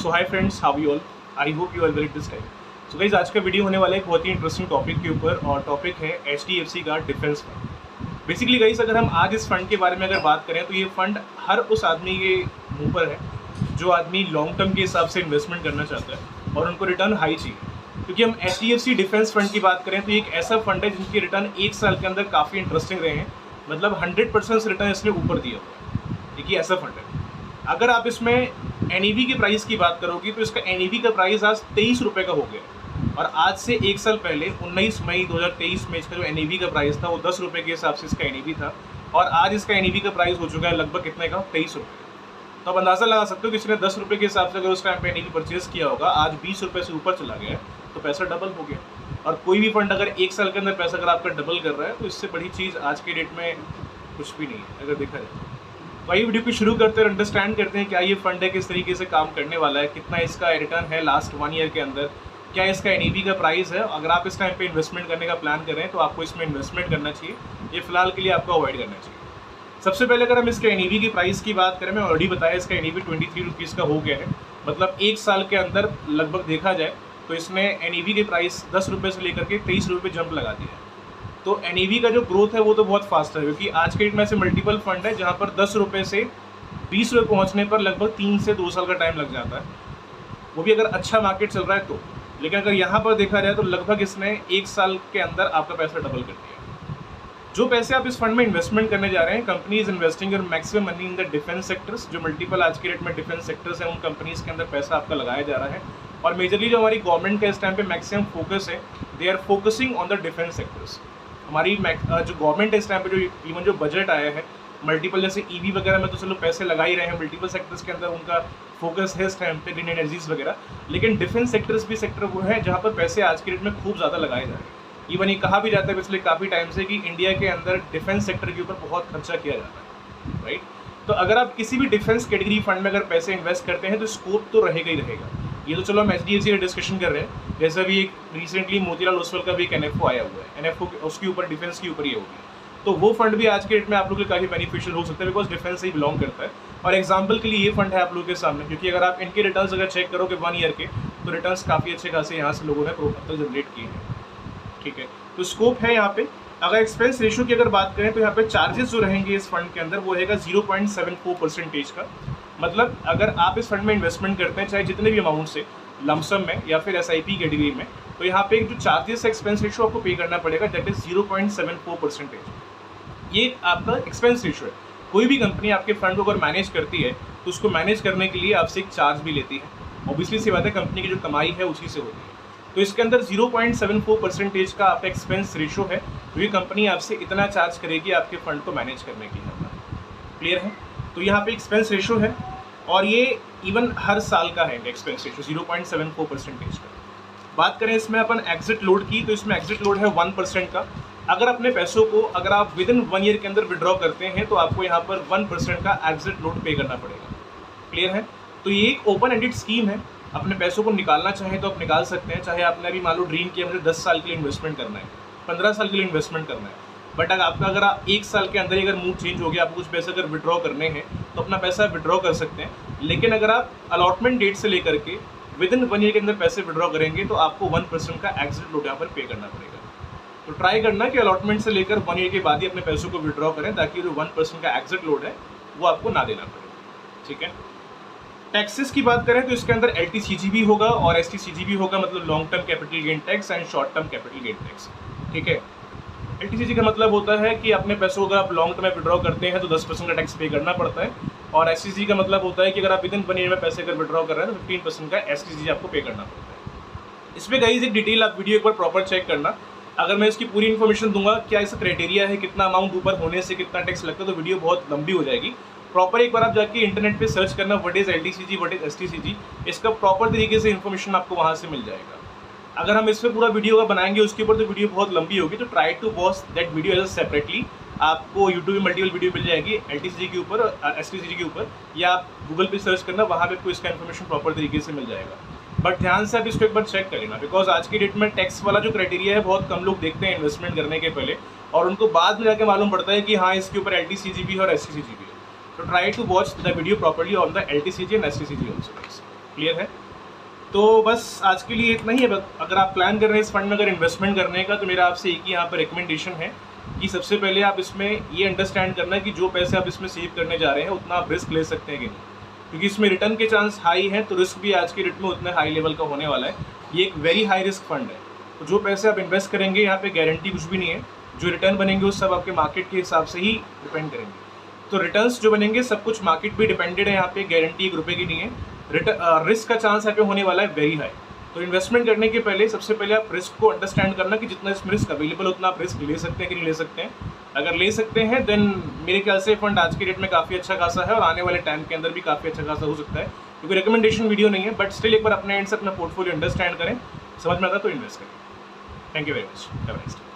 So hi friends, how you all? I hope you are very this time. So guys, आज का video होने वाला है एक बहुत ही इंटरेस्टिंग टॉपिक के ऊपर, और टॉपिक है HDFC का डिफेंस फंड। बेसिकली गाइस, अगर हम आज इस फंड के बारे में अगर बात करें तो ये फंड हर उस आदमी के मुंह पर है जो आदमी लॉन्ग टर्म के हिसाब से इन्वेस्टमेंट करना चाहता है और उनको रिटर्न हाई चाहिए। क्योंकि हम HDFC डिफेंस फंड की बात करें तो ये एक ऐसा फंड है जिनकी रिटर्न एक साल के अंदर काफ़ी इंटरेस्टिंग रहे हैं, मतलब 100% रिटर्न इसने ऊपर दिया हुआ है। देखिए, ऐसा फंड है। अगर आप इसमें NAV के प्राइस की बात करोगे तो इसका NAV का प्राइस आज 23 रुपये का हो गया, और आज से एक साल पहले 19 मई 2023 में इसका जो NAV का प्राइस था वो 10 रुपये के हिसाब से इसका NAV था, और आज इसका NAV का प्राइस हो चुका है लगभग कितने का, 23 रुपये। तो आप अंदाज़ा लगा सकते हो कि इसने 10 रुपये के हिसाब से अगर उस टाइम पे NAV परचेज किया होगा, आज 20 रुपये से ऊपर चला गया तो पैसा डबल हो गया। और कोई भी फंड अगर एक साल के अंदर पैसा अगर आपका डबल कर रहा है तो इससे बड़ी चीज़ आज के डेट में कुछ भी नहीं है अगर देखा जाए। तो आइए वीडियो को शुरू करते हैं और अंडरस्टैंड करते हैं क्या ये फंड है, किस तरीके से काम करने वाला है, कितना इसका रिटर्न है लास्ट 1 ईयर के अंदर, क्या इसका NAV का प्राइस है। अगर आप इस टाइम पे इन्वेस्टमेंट करने का प्लान कर रहे हैं तो आपको इसमें इन्वेस्टमेंट करना चाहिए, ये फिलहाल के लिए आपको अवॉइड करना चाहिए। सबसे पहले अगर हम इसके NAV की प्राइस की बात करें, मैं ऑलरेडी बताया इसका NAV 23 रुपीज़ का हो गया है, मतलब एक साल के अंदर लगभग देखा जाए तो इसने NAV के प्राइस 10 रुपये से लेकर के 23 रुपये जंप लगा दिया है। तो NAV का जो ग्रोथ है वो तो बहुत फास्ट है, क्योंकि आज के डेट में ऐसे मल्टीपल फंड है जहाँ पर 10 रुपये से 20 रुपये पहुँचने पर लगभग 3 से 2 साल का टाइम लग जाता है, वो भी अगर अच्छा मार्केट चल रहा है तो। लेकिन अगर यहाँ पर देखा जाए तो लगभग इसने एक साल के अंदर आपका पैसा डबल कर दिया। जो पैसे आप इस फंड में इन्वेस्टमेंट करने जा रहे हैं, company is investing your maximum money in the defence sectors. जो मल्टीपल आज के डेट में डिफेंस सेक्टर्स हैं उन कंपनीज के अंदर पैसा आपका लगाया जा रहा है, और मेजरली जो हमारी गवर्नमेंट का इस टाइम पे मैक्सिमम फोकस है, they are focusing on the defence sectors. हमारी जो गवर्नमेंट है इस टाइम पे, जो इवन जो बजट आया है मल्टीपल, जैसे EV वगैरह में तो चलो पैसे लगा ही रहे हैं, मल्टीपल सेक्टर्स के अंदर उनका फोकस है इस टाइम पे, ग्रीन एनर्जीज वगैरह, लेकिन डिफेंस सेक्टर्स भी सेक्टर वो है जहाँ पर पैसे आज के डेट में खूब ज़्यादा लगाए जा रहे हैं। इवन ये कहा भी जाता है पिछले काफ़ी टाइम से कि इंडिया के अंदर डिफेंस सेक्टर के ऊपर बहुत खर्चा किया जाता है, राइट। तो अगर आप किसी भी डिफेंस कैटेगरी फंड में अगर पैसे इन्वेस्ट करते हैं तो स्कोप तो रहेगा ही रहेगा। ये तो चलो हम HDFC का डिस्कशन कर रहे हैं, जैसे अभी एक रिसेंटली मोतीलाल ओसवाल का भी एक NFO आया हुआ है, NFO उसके ऊपर डिफेंस के ऊपर ही होगी, तो वो फंड भी आज के डेट में आप लोग के लिए काफ़ी बेनिफिशियल हो सकता है, बिकॉज डिफेंस से ही बिलोंग करता है। और एग्जांपल के लिए ये फंड है आप लोगों के सामने, क्योंकि अगर आप इनके रिटर्न्स अगर चेक करोगे 1 ईयर के, तो रिटर्न्स काफ़ी अच्छे खासे यहाँ से लोगों ने अब तक जनरेट किए हैं, ठीक है। तो स्कोप है यहाँ पे। अगर एक्सपेंस रेशियो की अगर बात करें तो यहाँ पे चार्जेस जो रहेंगे इस फंड के अंदर वो रहेगा 0.74% का। मतलब अगर आप इस फंड में इन्वेस्टमेंट करते हैं चाहे जितने भी अमाउंट से, लमसम में या फिर SIP कैटेगरी में, तो यहाँ पे जो चार्जेस एक्सपेंस रेशियो आपको पे करना पड़ेगा, दैट इज 0.74%। ये आपका एक्सपेंस रेशियो है। कोई भी कंपनी आपके फंड को अगर मैनेज करती है तो उसको मैनेज करने के लिए आपसे एक चार्ज भी लेती है। ऑब्वियसली सी बात है, कंपनी की जो कमाई है उसी से होती है। तो इसके अंदर 0.74% का आपका एक्सपेंस रेशियो है, जो ये कंपनी आपसे इतना चार्ज करेगी आपके फंड को मैनेज करने के लिए। क्लियर है? तो यहाँ पे एक्सपेंस रेशियो है, और ये इवन हर साल का है एक्सपेंस रेशियो 0.74% का। बात करें इसमें अपन एग्जिट लोड की, तो इसमें एग्जिट लोड है 1% का। अगर अपने पैसों को अगर आप विद इन 1 ईयर के अंदर विड्रॉ करते हैं तो आपको यहाँ पर 1% का एग्जिट लोड पे करना पड़ेगा। क्लियर है? तो ये एक ओपन एंडेड स्कीम है, अपने पैसों को निकालना चाहें तो आप निकाल सकते हैं। चाहे आपने अभी मान लो ड्रीम किया मुझे 10 साल के लिए इन्वेस्टमेंट करना है, 15 साल के लिए इन्वेस्टमेंट करना है, बट अगर आप 1 साल के अंदर अगर मूड चेंज हो गया, आपको कुछ पैसे अगर विड्रॉ करने हैं तो अपना पैसा विड्रॉ कर सकते हैं। लेकिन अगर आप अलॉटमेंट डेट से लेकर के विद इन 1 ईयर के अंदर पैसे विड्रॉ करेंगे तो आपको 1% का एग्जिट लोड यहाँ पर पे करना पड़ेगा। तो ट्राई करना कि अलॉटमेंट से लेकर 1 ईयर के बाद ही अपने पैसों को विड्रॉ करें, ताकि जो 1% का एग्जिट लोड है वो आपको ना देना पड़े, ठीक है। टैक्सेस की बात करें तो इसके अंदर LTCG भी होगा और STCG भी होगा, मतलब long term capital gain tax and short term capital gain tax, ठीक है। LTCG का मतलब होता है कि अपने पैसों को अगर आप लॉन्ग टर्म में विड्रॉ करते हैं तो 10% का टैक्स पे करना पड़ता है, और STCG का मतलब होता है कि अगर आप विद इन 1 ईयर में पैसे अगर विड्रॉ कर रहे हैं तो 15% का STCG आपको पे करना पड़ता है। इसमें गाइस एक डिटेल आप वीडियो एक बार प्रॉपर चेक करना। अगर मैं इसकी पूरी इन्फॉर्मेशन दूंगा, क्या इसका क्राइटेरिया है, कितना अमाउंट ऊपर होने से कितना टैक्स लगता है, तो वीडियो बहुत लंबी हो जाएगी। प्रॉपर एक बार आप जाके इंटरनेट पे सर्च करना what is LTCG, what is STCG, इसका प्रॉपर तरीके से इन्फॉर्मेशन आपको वहाँ से मिल जाएगा। अगर हम इस पर पूरा वीडियो का बनाएंगे उसके ऊपर तो वीडियो बहुत लंबी होगी, तो try to watch that video as separately. आपको यूट्यूब में मल्टीपल वीडियो मिल जाएगी LTCG के ऊपर, STCG के ऊपर, या आप गूगल पे सर्च करना, वहाँ पे आपको इसका इन्फॉर्मेशन प्रॉपर तरीके से मिल जाएगा। बट ध्यान से आप इसको एक बार चेक कर लेना, बिकॉज आज की डेट में टैक्स वाला जो क्राइटेरिया है बहुत कम लोग देखते हैं इन्वेस्टमेंट करने के पहले, और उनको बाद में जाके मालूम पड़ता है कि हाँ इसके ऊपर LTCG भी है और STCG भी है। तो try to watch the video properly on the LTCG and STCG also. Clear है। तो बस आज के लिए इतना ही है। अगर आप प्लान कर रहे हैं इस फंड में अगर इन्वेस्टमेंट करने का, तो मेरा आपसे एक ही यहाँ पर रिकमेंडेशन है कि सबसे पहले आप इसमें ये अंडरस्टैंड करना है कि जो पैसे आप इसमें सेव करने जा रहे हैं उतना आप रिस्क ले सकते हैं कि नहीं, क्योंकि इसमें रिटर्न के चांस हाई हैं, तो रिस्क भी आज के डेट में उतना हाई लेवल का होने वाला है। ये एक वेरी हाई रिस्क फंड है, तो जो पैसे आप इन्वेस्ट करेंगे यहाँ पे गारंटी कुछ भी नहीं है। जो रिटर्न बनेंगे वो सब आपके मार्केट के हिसाब से ही डिपेंड करेंगे। तो रिटर्न्स जो बनेंगे सब कुछ मार्केट पे डिपेंडेड है, यहाँ पे गारंटी 1 रुपये की नहीं है। रिस्क का चांस यहाँ पे होने वाला है वेरी हाई। तो इन्वेस्टमेंट करने के पहले सबसे पहले आप रिस्क को अंडरस्टैंड करना कि जितना इसमें रिस्क अवेलेबल उतना आप रिस्क ले सकते हैं कि नहीं ले सकते हैं। अगर ले सकते हैं देन मेरे ख्याल से फंड आज के डेट में काफ़ी अच्छा खासा है और आने वाले टाइम के अंदर भी काफ़ी अच्छा खासा हो सकता है। क्योंकि रिकमेंडेशन वीडियो नहीं है, बट स्टिल एक बार अपने एंड से अपना पोर्टफोलियो अंडरस्टैंड करें, समझ में आता तो इन्वेस्ट करें। Thank you very much. Have a nice day.